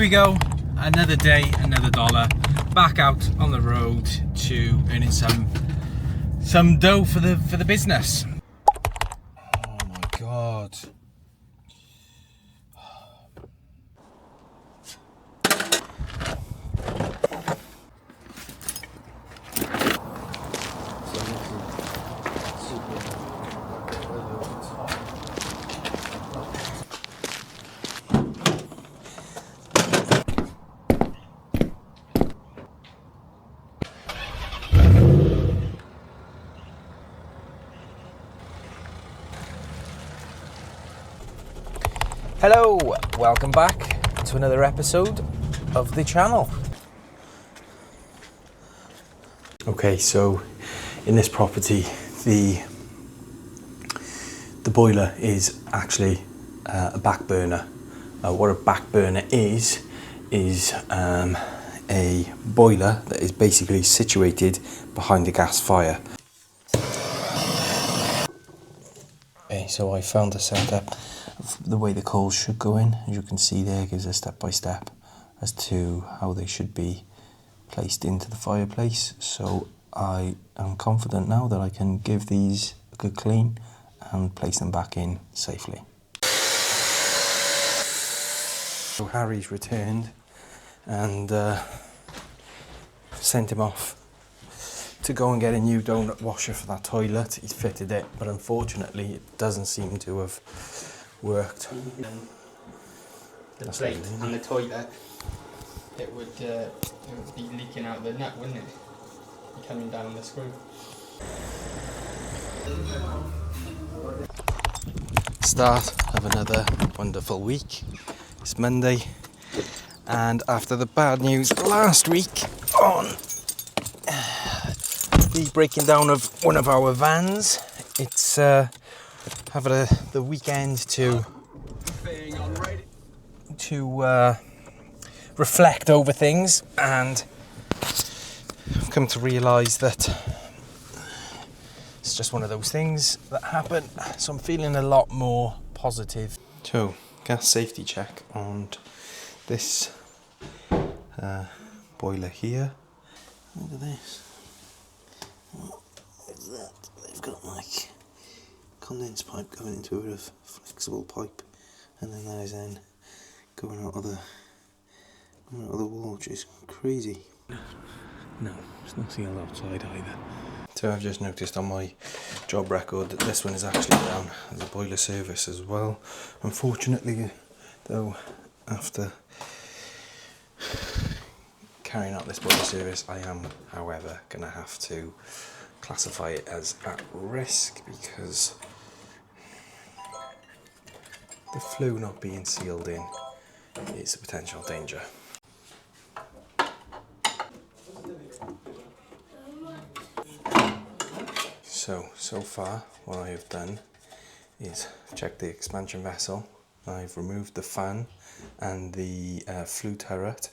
we go, another day, another dollar, back out on the road to earning some dough for the business. Oh my god. Hello, welcome back to another episode of the channel. Okay, so in this property, the boiler is actually a back burner. What a back burner is a boiler that is basically situated behind a gas fire. Okay, so I found a setup of the way the coals should go in. As you can see there, gives a step-by-step as to how they should be placed into the fireplace. So I am confident now that I can give these a good clean and place them back in safely. So Harry's returned and sent him off to go and get a new donut washer for that toilet. He's fitted it, but unfortunately it doesn't seem to have worked. The plate and the toilet, it would be leaking out the nut, wouldn't it? Coming down the screw. Start of another wonderful week. It's Monday, and after the bad news last week on the breaking down of one of our vans, it's having the weekend to reflect over things, and I've come to realise that it's just one of those things that happen, so I'm feeling a lot more positive. So, gas safety check on this boiler here. Look at this. What is that? They've got like condense pipe going into a bit of flexible pipe, and then that is then going out of the wall, which is crazy. No, it's not sealed outside either. So I've just noticed on my job record that this one is actually down as a boiler service as well. Unfortunately, though, after carrying out this boiler service, I am, however, going to have to classify it as at risk because the flue not being sealed in is a potential danger. So far what I have done is check the expansion vessel. I've removed the fan and the flue turret.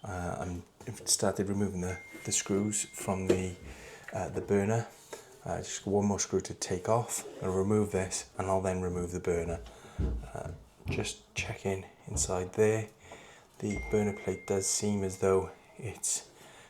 I've started removing the screws from the burner. Just one more screw to take off. I'll remove this and I'll then remove the burner. Just checking inside there. The burner plate does seem as though it's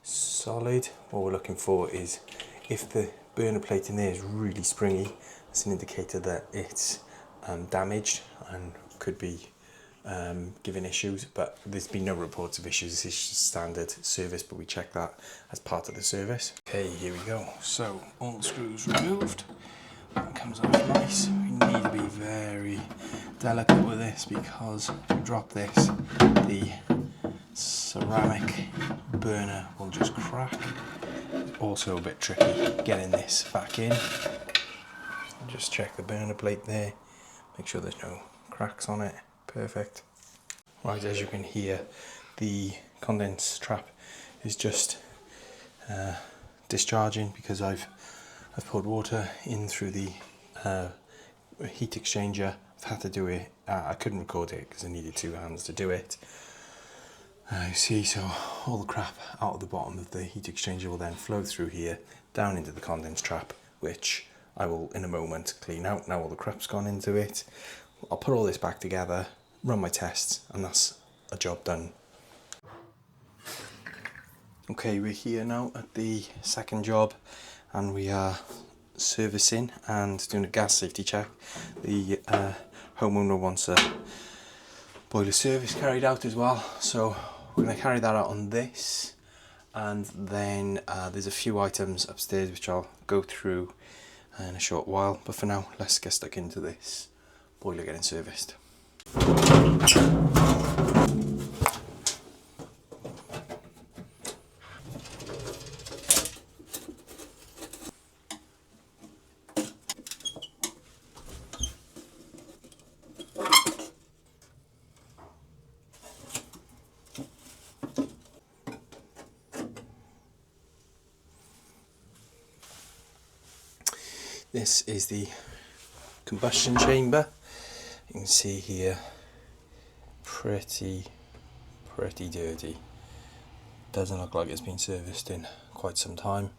solid. What we're looking for is if the burner plate in there is really springy, it's an indicator that it's damaged and could be giving issues, but there's been no reports of issues. This is just standard service, but we check that as part of the service. Okay, here we go. So all the screws removed. That comes off nice. We need to be very delicate with this because if you drop this, the ceramic burner will just crack. Also a bit tricky getting this back in. Just check the burner plate there, make sure there's no cracks on it. Perfect. Right, as you can hear, the condense trap is just discharging because I've poured water in through the heat exchanger. I've had to do it. I couldn't record it because I needed two hands to do it. You see, so all the crap out of the bottom of the heat exchanger will then flow through here down into the condense trap, which I will in a moment clean out. Now all the crap's gone into it. I'll put all this back together, run my tests, and that's a job done Okay, we're here now at the second job and we are servicing and doing a gas safety check. The homeowner wants a boiler service carried out as well, so we're going to carry that out on this, and then there's a few items upstairs which I'll go through in a short while, but for now let's get stuck into this boiler getting serviced. This is the combustion chamber. You can see here, pretty dirty. Doesn't look like it's been serviced in quite some time.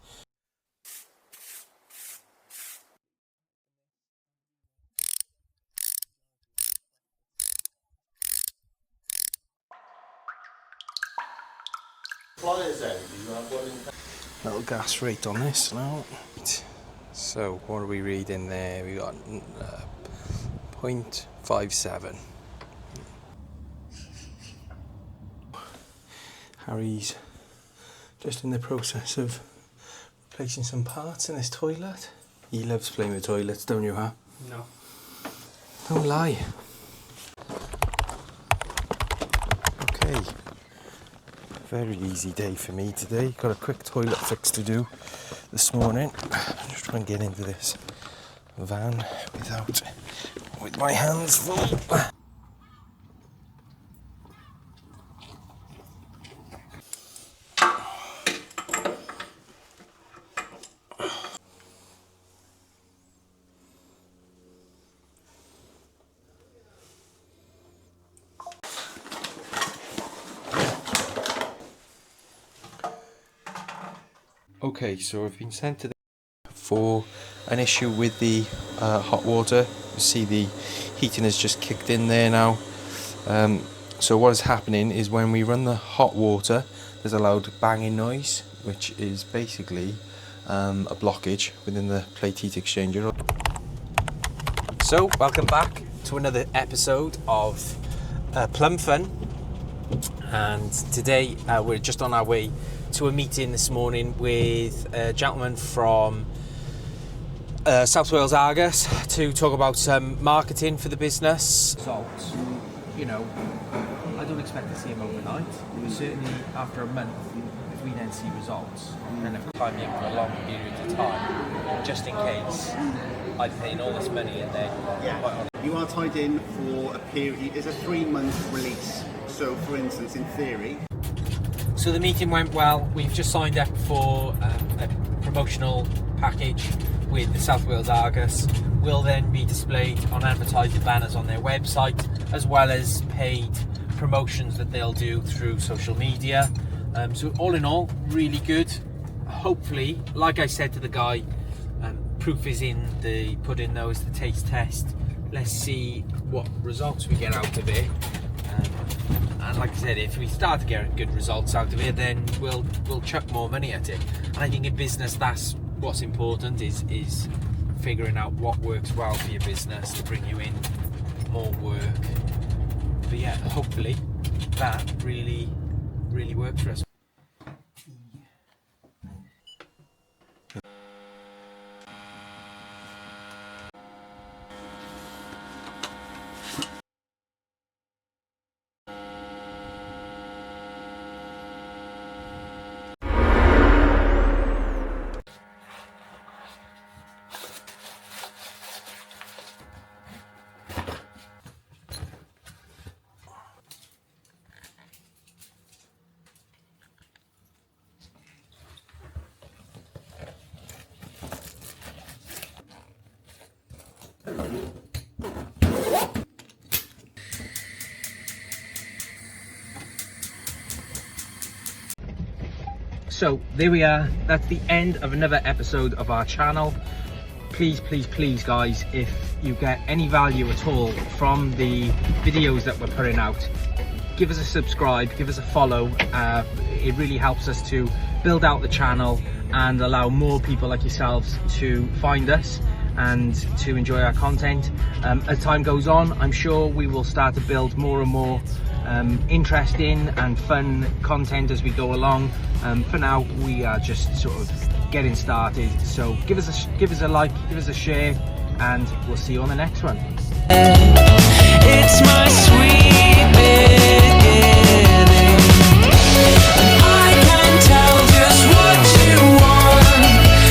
Little gas rate on this now. So what are we reading there? We got 0.57. Harry's just in the process of replacing some parts in his toilet. He loves playing with toilets, don't you, huh? No. Don't lie. Okay. Very easy day for me today. Got a quick toilet fix to do this morning. Just try and get into this van with my hands full. Okay, so I've been sent to the for an issue with the hot water. You see the heating has just kicked in there now. So what is happening is when we run the hot water, there's a loud banging noise, which is basically a blockage within the plate heat exchanger. So welcome back to another episode of Plum Fun, and today we're just on our way to a meeting this morning with a gentleman from South Wales Argus to talk about some marketing for the business. Results, you know, I don't expect to see them overnight, but certainly after a month, if we then see results, and if we're timing for a long period of time, just in case, I'm paying all this money and then you are tied in for a period. It's a 3-month release. So, for instance, in theory. So the meeting went well. We've just signed up for a promotional package with the South Wales Argus. Will then be displayed on advertising banners on their website, as well as paid promotions that they'll do through social media. So all in all, really good. Hopefully, like I said to the guy, proof is in the pudding though, is the taste test. Let's see what results we get out of it. And like I said, if we start to get good results out of it, then we'll chuck more money at it. And I think in business, that's what's important, is figuring out what works well for your business to bring you in more work. But yeah, hopefully that really works for us. So there we are, that's the end of another episode of our channel. Please guys, if you get any value at all from the videos that we're putting out, give us a subscribe, give us a follow. It really helps us to build out the channel and allow more people like yourselves to find us and to enjoy our content. As time goes on, I'm sure we will start to build more and more interesting and fun content as we go along. For now, we are just sort of getting started. So give us a like, give us a share, and we'll see you on the next one. It's my sweet baby.